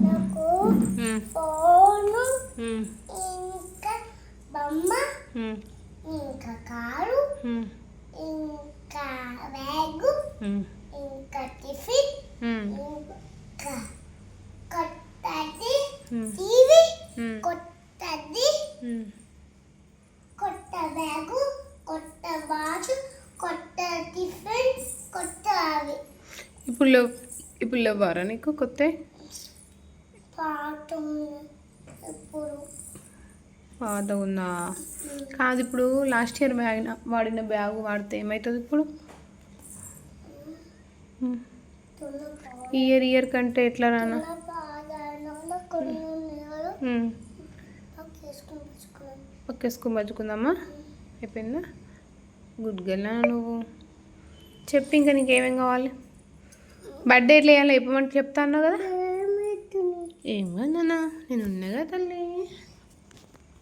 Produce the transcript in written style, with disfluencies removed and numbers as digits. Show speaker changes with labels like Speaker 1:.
Speaker 1: నాకు ఫోను ఇంకా బొమ్మ ఇంకా కారు ఇంకా బ్యాగు ఇంకా టిఫిన్ ఇంకా కొత్తది టీవీ కొత్తది కొత్త బ్యాగు కొత్త వాచ్ కొత్త టిఫిన్ కొత్త అవి
Speaker 2: ఇప్పుడు లేవారా నీకు కొత్త పాత ఉందా? కాదు, ఇప్పుడు లాస్ట్ ఇయర్ వాడిన బ్యాగ్ వాడితే ఏమవుతుంది ఇప్పుడు? ఇయర్ కంటే ఎట్లా రానా? ఒక్కేసుకొని బతుకుందామా? అయిపోయిందా? గుడ్ గర్ల్ నువ్వు. చెప్పి ఇంకా నీకేమేం కావాలి? బర్త్డే ఎట్లా వేయాలో చెప్పమంటే చెప్తా అన్నావు కదా. ఏమన్నా నేను ఉన్నా కదా తల్లి.